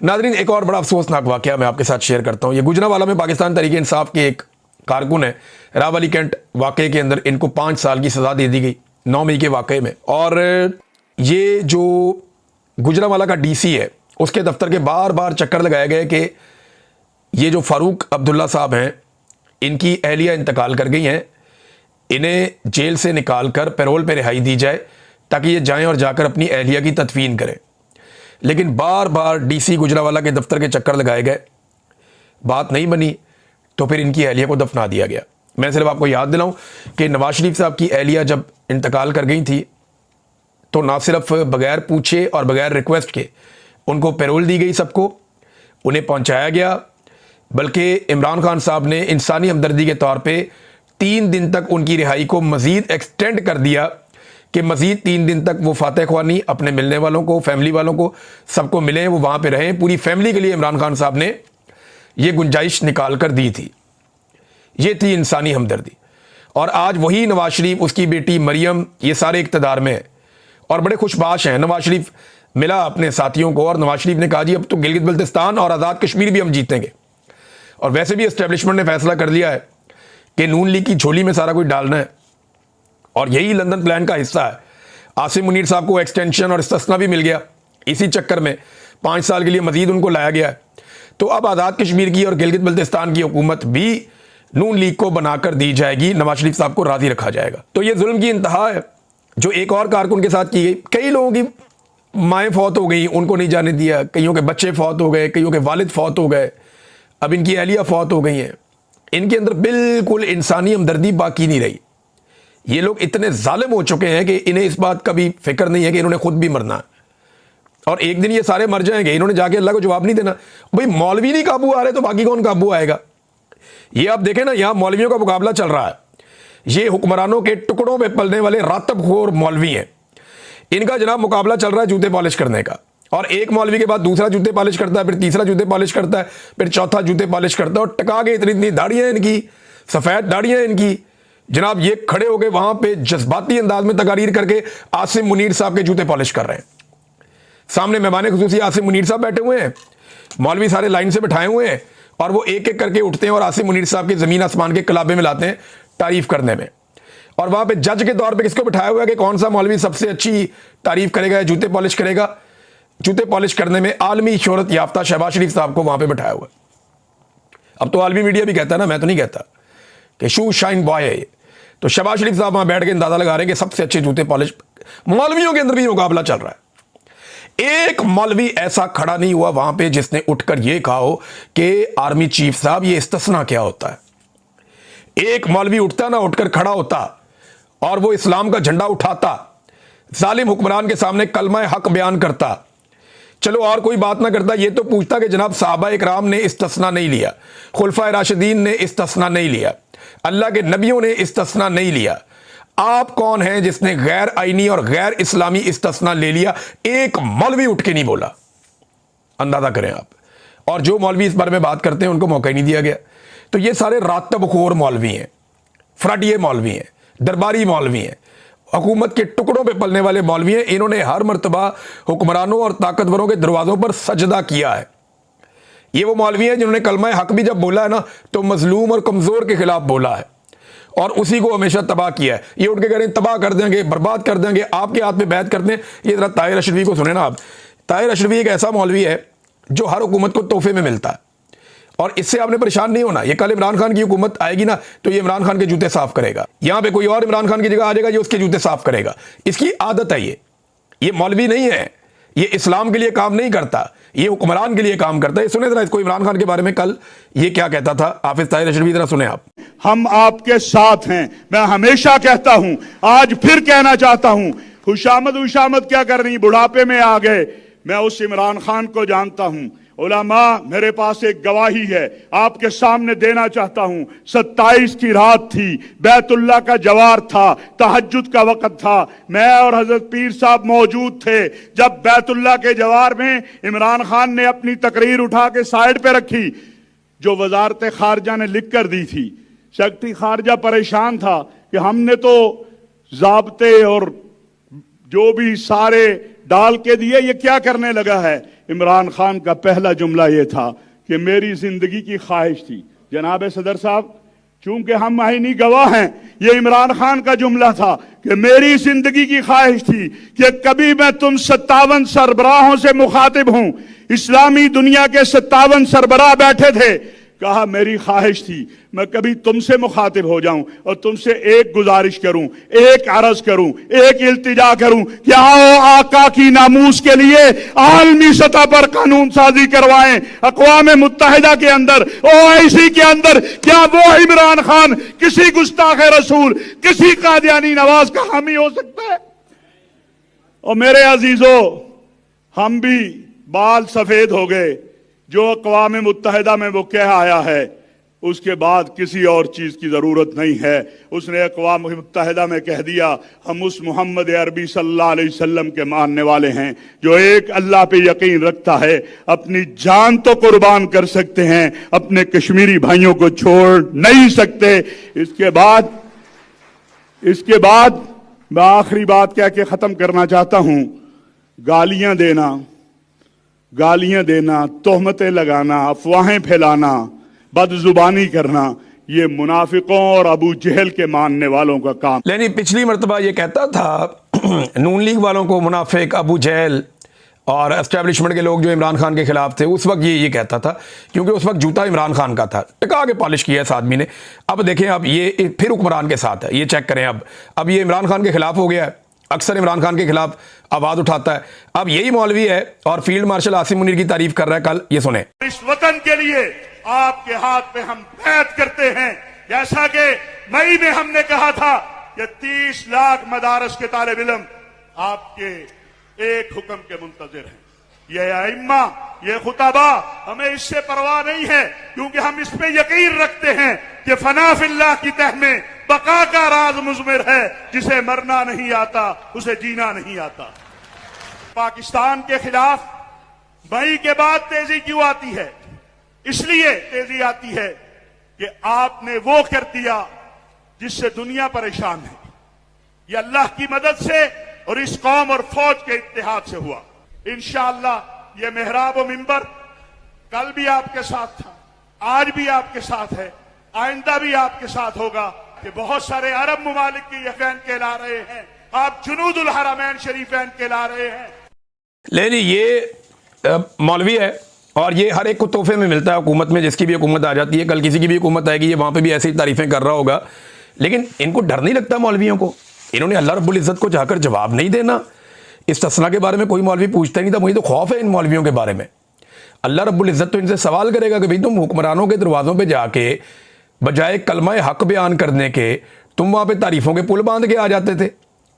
नाज़रीन, एक और बड़ा अफसोसनाक वाकया मैं आपके साथ शेयर करता हूँ। ये गुजरांवाला में पाकिस्तान तहरीक इंसाफ के एक कारकुन है, रावली कैंट वाकये के अंदर इनको 5 साल की सज़ा दे दी गई 9 मई के वाकये में। और ये जो गुजरांवाला का डीसी है उसके दफ्तर के बार बार चक्कर लगाए गए कि ये जो फ़ारूक अब्दुल्ला साहब हैं इनकी अहलिया इंतकाल कर गई हैं, इन्हें जेल से निकाल कर पैरोल पे रिहाई दी जाए ताकि ये जाएं और जाकर अपनी अहलिया की तदफीन करें। लेकिन बार बार डीसी गुजरांवाला के दफ्तर के चक्कर लगाए गए, बात नहीं बनी तो फिर इनकी अहलिया को दफना दिया गया। मैं सिर्फ आपको याद दिलाऊं कि नवाज शरीफ साहब की अहलिया जब इंतकाल कर गई थी तो ना सिर्फ बगैर पूछे और बगैर रिक्वेस्ट के उनको पैरोल दी गई, सबको उन्हें पहुंचाया गया, बल्कि इमरान खान साहब ने इंसानी हमदर्दी के तौर पे 3 दिन तक उनकी रिहाई को मज़ीद एक्सटेंड कर दिया कि मज़ीद 3 दिन तक वो फातह ख्वानी अपने मिलने वालों को, फैमिली वालों को, सबको मिलें, वो वहाँ पे रहें। पूरी फैमिली के लिए इमरान खान साहब ने ये गुंजाइश निकाल कर दी थी। ये थी इंसानी हमदर्दी। और आज वही नवाज शरीफ, उसकी बेटी मरियम, ये सारे इक़्तिदार में है और बड़े खुशबाश हैं। नवाज शरीफ मिला अपने साथियों को और नवाज शरीफ ने कहा जी अब तो गिलगित बल्तिस्तान और आज़ाद कश्मीर भी हम जीतेंगे। और वैसे भी एस्टेब्लिशमेंट ने फैसला कर लिया है कि नून लीग की झोली में सारा कुछ डालना है और यही लंदन प्लान का हिस्सा है। आसिम मुनीर साहब को एक्सटेंशन और इस्तिस्ना भी मिल गया, इसी चक्कर में 5 साल के लिए मजीद उनको लाया गया है। तो अब आज़ाद कश्मीर की और गिलगित बल्तिस्तान की हुकूमत भी नून लीग को बनाकर दी जाएगी, नवाज शरीफ साहब को राजी रखा जाएगा। तो ये जुल्म की इंतहा है जो एक और कारकुन के साथ की गई। कई लोगों की माएँ फौत हो गई, उनको नहीं जाने दिया, कईयों के बच्चे फौत हो गए, कईयों के वालिद फौत हो गए, अब इनकी अहलिया फौत हो गई हैं। इनके अंदर बिल्कुल इंसानी हमदर्दी बाकी नहीं रही। ये लोग इतने जालिम हो चुके हैं कि इन्हें इस बात का भी फिक्र नहीं है कि इन्होंने खुद भी मरना है और एक दिन ये सारे मर जाएंगे। इन्होंने जाके अल्लाह को जवाब नहीं देना। भाई मौलवी नहीं काबू आ रहे तो बाकी कौन काबू आएगा? ये आप देखें ना, यहां मौलवियों का मुकाबला चल रहा है। ये हुक्मरानों के टुकड़ों में पलने वाले रातबखोर मौलवी हैं। इनका जनाब मुकाबला चल रहा है जूते पॉलिश करने का। और एक मौलवी के बाद दूसरा जूते पॉलिश करता है, फिर तीसरा जूते पॉलिश करता है, फिर चौथा जूते पॉलिश करता है। और टका के इतनी इतनी दाढ़ियां इनकी, सफेद दाढ़ियां इनकी, जनाब ये खड़े हो गए वहां पे जज्बाती अंदाज में तकारीर करके आसिम मुनीर साहब के जूते पॉलिश कर रहे हैं। सामने मेहमान खुसूसी आसिम मुनीर साहब बैठे हुए हैं, मौलवी सारे लाइन से बैठाए हुए हैं और वो एक एक करके उठते हैं और आसिम मुनीर साहब के जमीन आसमान के कलाबे में लाते हैं तारीफ करने में। और वहां पे जज के तौर पे किसको बिठाया हुआ है कि कौन सा मौलवी सबसे अच्छी तारीफ करेगा, जूते पॉलिश करेगा। जूते पॉलिश करने में आलमी शोहरत याफ्ता शहबाज शरीफ साहब को वहां पे बिठाया हुआ है। अब तो आलमी मीडिया भी कहता है ना, मैं तो नहीं कहता, कि शू शाइन बॉय है ये। तो शहबाज शरीफ साहब वहां बैठ के अंदाजा लगा रहे हैं कि सबसे अच्छे जूते पॉलिश। मौलवियों के अंदर भी मुकाबला चल रहा है। एक मौलवी ऐसा खड़ा नहीं हुआ वहां पे जिसने उठकर यह कहा हो कि आर्मी चीफ साहब ये इस्तिस्ना क्या होता है। एक मौलवी उठता ना, उठकर खड़ा होता और वो इस्लाम का झंडा उठाता, जालिम हुक्मरान के सामने कलमा हक बयान करता। चलो और कोई बात ना करता, ये तो पूछता कि जनाब साहबा इकराम ने इस्तिस्ना नहीं लिया, खुलफा राशिदीन ने इस्तिस्ना नहीं लिया, अल्लाह के नबियों ने इस्तिस्ना नहीं लिया, आप कौन हैं जिसने गैर आईनी और गैर इस्लामी इस्तिस्ना ले लिया? एक मौलवी उठ के नहीं बोला। अंदाजा करें आप। और जो मौलवी इस बारे में बात करते हैं उनको मौका ही नहीं दिया गया। तो ये सारे रातबखोर मौलवी हैं, फ्रडिये मौलवी हैं, दरबारी मौलवी हैं, हुकूमत के टुकड़ों पे पलने वाले मौलवी हैं। इन्होंने हर मर्तबा हुक्मरानों और ताकतवरों के दरवाजों पर सजदा किया है। ये वो मौलवी हैं जिन्होंने कलमा हक भी जब बोला है ना तो मजलूम और कमजोर के खिलाफ बोला है और उसी को हमेशा तबाह किया है। ये उठ के कह रहे हैं तबाह कर देंगे, बर्बाद कर देंगे, आपके हाथ में बैत कर दें। ये जरा ताहिर अशरफी को सुने ना आप। ताहिर अशरफी एक ऐसा मौलवी है जो हर हुकूमत को तोहफे में मिलता है और इससे आपने परेशान नहीं होना। ये कल इमरान खान की हुकूमत आएगी ना तो ये इमरान खान के जूते साफ करेगा। यहां पे कोई और इमरान खान की जगह आ जाएगा, ये उसके जूते साफ करेगा। इसकी आदत है। ये मौलवी नहीं है, ये इस्लाम के लिए काम नहीं करता, ये हुक्मरान के लिए काम करता है। सुने जरा इसको, इमरान खान के बारे में कल ये क्या कहता था हाफिज ताहिर अशरफी, जरा सुने आप। हम आपके साथ हैं, मैं हमेशा कहता हूं, आज फिर कहना चाहता हूं, खुशामद क्या करनी, बुढ़ापे में आ गए। मैं उस इमरान खान को जानता हूं। उलमा, मेरे पास एक गवाही है आपके सामने देना चाहता हूं। 27 की रात थी, बैतुल्ला का जवार था, तहज्जुद का वक्त था, मैं और हजरत पीर साहब मौजूद थे जब बैतुल्ला के जवार में इमरान खान ने अपनी तकरीर उठा के साइड पे रखी जो वजारत खारजा ने लिख कर दी थी। सेक्रेटरी खारजा परेशान था कि हमने तो जाब्ते और जो भी सारे डाल के दिए, ये क्या करने लगा है। इमरान खान का पहला जुमला यह था कि मेरी जिंदगी की ख्वाहिश थी। जनाब सदर साहब, चूंकि हम आईनी गवाह हैं, ये इमरान खान का जुमला था कि मेरी जिंदगी की ख्वाहिश थी कि कभी मैं तुम 57 सरबराहों से मुखातिब हूं। इस्लामी दुनिया के 57 सरबराह बैठे थे। कहा मेरी ख्वाहिश थी मैं कभी तुमसे मुखातिब हो जाऊं और तुमसे एक गुजारिश करूं, एक अर्ज करूं, एक इल्तिजा करूं कि आओ आका की नामूस के लिए आलमी सतह पर कानून साजी करवाएं। अक़वाम मुत्तहिदा के अंदर, OIC के अंदर क्या वो इमरान खान किसी गुस्ताख रसूल, किसी कादियानी नवाज का हामी हो सकता है? और मेरे अजीजों, हम भी बाल सफेद हो गए। जो अक़वाम मुत्तहिदा में वो कह आया है, उसके बाद किसी और चीज की जरूरत नहीं है। उसने अक़वाम मुत्तहिदा में कह दिया हम उस मोहम्मद अरबी सल्लल्लाहु अलैहि वसल्लम के मानने वाले हैं जो एक अल्लाह पे यकीन रखता है, अपनी जान तो कुर्बान कर सकते हैं, अपने कश्मीरी भाइयों को छोड़ नहीं सकते। इसके बाद मैं आखिरी बात कह के खत्म करना चाहता हूं। गालियां देना, तोहमतें लगाना, अफवाहें फैलाना, बदजुबानी करना, ये मुनाफिकों और अबू जहल के मानने वालों का काम। लेकिन पिछली मरतबा ये कहता था नून लीग वालों को मुनाफिक, अबू जहल और एस्टेब्लिशमेंट के लोग जो इमरान खान के खिलाफ थे, उस वक्त ये कहता था, क्योंकि उस वक्त जूता इमरान खान का था, टिका के पॉलिश किया इस आदमी ने। अब देखें, अब ये फिर हुक्मरान के साथ है, ये चेक करें। अब ये इमरान खान के खिलाफ हो गया है, अक्सर इमरान खान के खिलाफ आवाज उठाता है। अब यही मौलवी है और फील्ड मार्शल आसिम मुनीर की तारीफ कर रहा है। कल ये सुने, इस वतन के लिए आपके हाथ पे हम बैत करते हैं, जैसा कि मई में हमने कहा था कि 30 लाख मदारस के तालिब इल्म आपके एक हुक्म के मुंतजिर हैं। ये अइम्मा, ये खुताबा, हमें इससे परवाह नहीं है, क्योंकि हम इस पे यकीन रखते हैं कि फना फिल्लाह की तह में बका का राज मुज़मिर है। जिसे मरना नहीं आता उसे जीना नहीं आता। पाकिस्तान के खिलाफ मई के बाद तेजी क्यों आती है? इसलिए तेजी आती है कि आपने वो कर दिया जिससे दुनिया परेशान है। ये अल्लाह की मदद से और इस कौम और फौज के इत्तेहाद से हुआ। इंशाअल्लाह ये मेहराब व मिंबर कल भी आपके साथ था, आज भी आपके साथ है, आइंदा भी आपके साथ होगा। कि बहुत सारे अरब मुमालिक की यफैन कहला रहे हैं, आप जुनूदुल हरमैन शरीफैन कहला रहे हैं। लेकिन ये मौलवी है और ये हर एक को तोहफे में मिलता है हुकूमत में। जिसकी भी हुकूमत आ जाती है, कल किसी की भी हुकूमत आएगी, ये वहां पे भी ऐसी तारीफें कर रहा होगा। लेकिन इनको डर नहीं लगता मौलवियों को? इन्होंने अल्लाह रब्बुल इज़्ज़त को जाकर जवाब नहीं देना। इस्तिस्ना के बारे में कोई मौलवी पूछता ही नहीं था। मुझे तो खौफ है इन मौलवियों के बारे में। अल्लाह रब्बुल इज़्ज़त तो इनसे सवाल करेगा कि भाई तुम हुक्मरानों के दरवाज़ों पे जाके बजाय कलमा हक बयान करने के तुम वहां पे तारीफों के पुल बांध के आ जाते थे।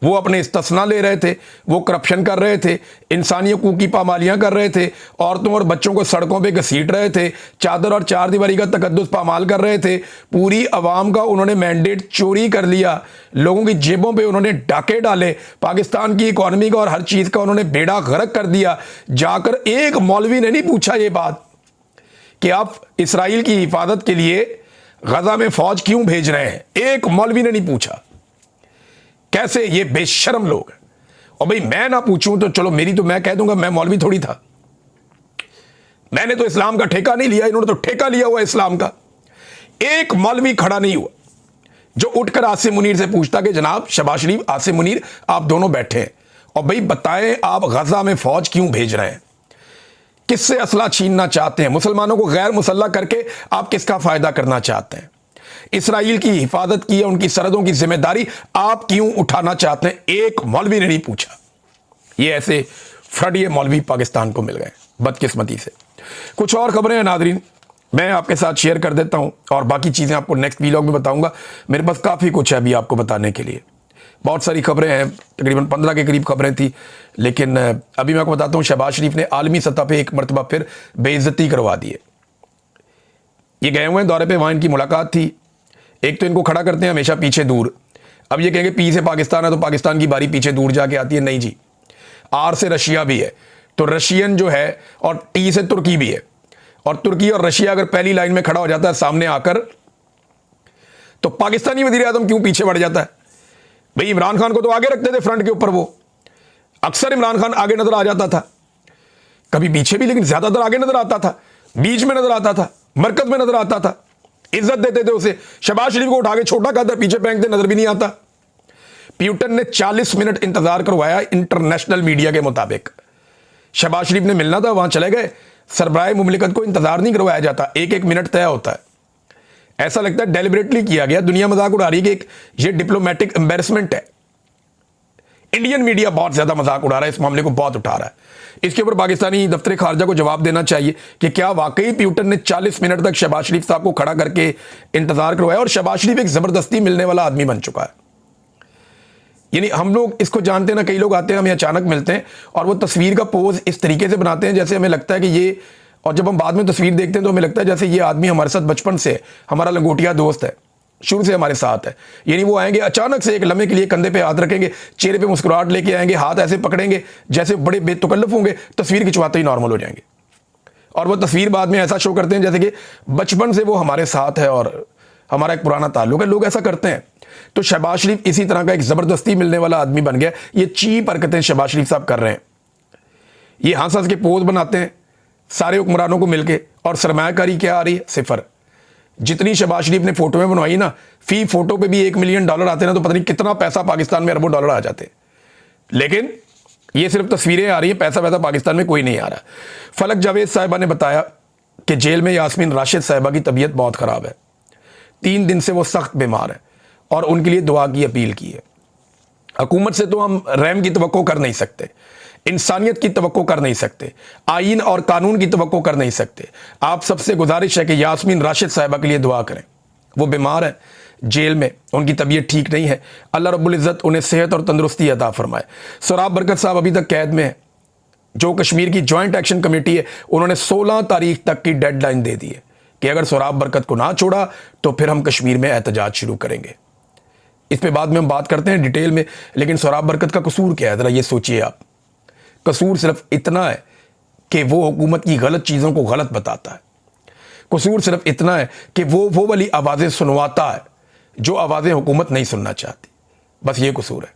वो अपने इस्तिस्ना ले रहे थे, वो करप्शन कर रहे थे, इंसानी हकूक़ की पामालियाँ कर रहे थे, औरतों और बच्चों को सड़कों पे घसीट रहे थे, चादर और चार दीवारी का तकद्दुस पामाल कर रहे थे। पूरी अवाम का उन्होंने मैंडेट चोरी कर लिया, लोगों की जेबों पे उन्होंने डाके डाले, पाकिस्तान की इकॉनमी का और हर चीज़ का उन्होंने बेड़ा गर्क कर दिया। जाकर एक मौलवी ने नहीं पूछा ये बात कि आप इसराइल की हिफाजत के लिए गजा में फौज क्यों भेज रहे हैं। एक मौलवी ने नहीं पूछा। कैसे ये बेशर्म लोग हैं। और भाई मैं ना पूछूं तो चलो, मेरी तो मैं कह दूंगा मैं मौलवी थोड़ी था, मैंने तो इस्लाम का ठेका नहीं लिया, इन्होंने तो ठेका लिया हुआ इस्लाम का। एक मौलवी खड़ा नहीं हुआ जो उठकर आसिम मुनीर से पूछता कि जनाब शहबाज शरीफ, आसिम मुनीर, आप दोनों बैठे हैं और भाई बताएं आप गजा में फौज क्यों भेज रहे हैं, किससे असला छीनना चाहते हैं, मुसलमानों को गैर मुसल्लह करके आप किसका फायदा करना चाहते हैं, इसराइल की हिफाजत की या उनकी सरहदों की जिम्मेदारी आप क्यों उठाना चाहते हैं। एक मौलवी ने नहीं पूछा। ये ऐसे फ्रडिये मौलवी पाकिस्तान को मिल गए बदकिस्मती से। कुछ और खबरें हैं नादरीन, मैं आपके साथ शेयर कर देता हूं और बाकी चीजें आपको नेक्स्ट वीलॉग में बताऊंगा। मेरे पास काफी कुछ है अभी आपको बताने के लिए, बहुत सारी खबरें हैं, तकरीबन 15 के करीब खबरें थी। लेकिन अभी मैं आपको बताता हूं, शहबाज शरीफ ने आलमी सतह पे एक मरतबा फिर बेइज्जती करवा दी है। ये गए हुए हैं दौरे पे, वहां इनकी मुलाकात थी। एक तो इनको खड़ा करते हैं हमेशा पीछे दूर। अब ये कहेंगे पी से पाकिस्तान है तो पाकिस्तान की बारी पीछे दूर जाके आती है। नहीं जी, आर से रशिया भी है तो रशियन जो है, और टी से तुर्की भी है, और तुर्की और रशिया अगर पहली लाइन में खड़ा हो जाता है सामने आकर, तो पाकिस्तानी वजीर आज़म क्यों पीछे बढ़ जाता है। भाई इमरान खान को तो आगे रखते थे फ्रंट के ऊपर, वो अक्सर इमरान खान आगे नजर आ जाता था। कभी पीछे भी, लेकिन ज्यादातर आगे नजर आता था, बीच में नजर आता था, मरकज में नजर आता था, इज्जत देते थे उसे। शहबाज शरीफ को उठा के छोटा कहता, पीछे फेंकते, नजर भी नहीं आता। प्यूटन ने 40 मिनट इंतजार करवाया इंटरनेशनल मीडिया के मुताबिक। शहबाज शरीफ ने मिलना था, वहां चले गए। सरबराह मुमलिकत को इंतजार नहीं करवाया जाता, एक एक मिनट तय होता है। ऐसा लगता है डेलिबरेटली किया गया। दुनिया मजाक उड़ा रही है कि ये डिप्लोमेटिक एम्बेरसमेंट है। इंडियन मीडिया बहुत ज्यादा मजाक उड़ा रहा है, इस मामले को बहुत उठा रहा है। इसके ऊपर पाकिस्तानी दफ्तर खारजा को जवाब देना चाहिए कि क्या वाकई प्यूटन ने 40 मिनट तक शहबाज शरीफ साहब को खड़ा करके इंतजार करवाया। और शहबाज शरीफ एक जबरदस्ती मिलने वाला आदमी बन चुका है। यानी हम लोग इसको जानते हैं ना, कई लोग आते हैं, हमें अचानक मिलते हैं और वो तस्वीर का पोज इस तरीके से बनाते हैं जैसे हमें लगता है कि ये, और जब हम बाद में तस्वीर देखते हैं तो हमें लगता है जैसे ये आदमी हमारे साथ बचपन से, हमारा लंगोटिया दोस्त है, शुरू से हमारे साथ है। यानी वो आएंगे अचानक से, एक लम्हे के लिए कंधे पे हाथ रखेंगे, चेहरे पे मुस्कुराहट लेके आएंगे, हाथ ऐसे पकड़ेंगे जैसे बड़े बेतकल्लफ होंगे, तस्वीर खिंचवाते ही नॉर्मल हो जाएंगे। और वो तस्वीर बाद में ऐसा शो करते हैं जैसे कि बचपन से वो हमारे साथ है और हमारा एक पुराना ताल्लुक है। लोग ऐसा करते हैं। तो शहबाज शरीफ इसी तरह का एक जबरदस्ती मिलने वाला आदमी बन गया। ये चीप हरकतें शहबाज शरीफ साहब कर रहे हैं। ये हंस हंस के पोज बनाते हैं सारे हुक्मरानों को मिलके, और सरमायाकारी क्या आ रही है? सिफर। जितनी शहबाज शरीफ ने फोटो में बनवाई ना, फी फोटो पे भी $1 मिलियन आते ना, तो पता नहीं कितना पैसा पाकिस्तान में अरबों डॉलर आ जाते। लेकिन ये सिर्फ तस्वीरें आ रही हैं, पैसा वैसा पाकिस्तान में कोई नहीं आ रहा। फलक जावेद साहिबा ने बताया कि जेल में यास्मीन राशिद साहिबा की तबीयत बहुत खराब है, 3 दिन से वो सख्त बीमार है और उनके लिए दुआ की अपील की है। हुकूमत से तो हम रहम की तवक्को कर नहीं सकते, इंसानियत की तवक्को कर नहीं सकते, आईन और कानून की तवक्को कर नहीं सकते। आप सबसे गुजारिश है कि यास्मीन राशिद साहिबा के लिए दुआ करें। वो बीमार है, जेल में, उनकी तबीयत ठीक नहीं है। अल्लाह रब्बुल इज़्ज़त उन्हें सेहत और तंदुरुस्ती अता फरमाए। सोराब बरकत साहब अभी तक कैद में है। जो कश्मीर की जॉइंट एक्शन कमेटी है, उन्होंने 16 तारीख तक की डेडलाइन दे दी है कि अगर सोराब बरकत को ना छोड़ा तो फिर हम कश्मीर में एहतजाज शुरू करेंगे। इस पे बाद में हम बात करते हैं डिटेल में। लेकिन सोराब बरकत का कसूर क्या है, जरा ये सोचिए आप। कसूर सिर्फ इतना है कि वो हुकूमत की गलत चीजों को गलत बताता है। कसूर सिर्फ इतना है कि वो वाली आवाजें सुनवाता है जो आवाजें हुकूमत नहीं सुनना चाहती। बस ये कसूर है।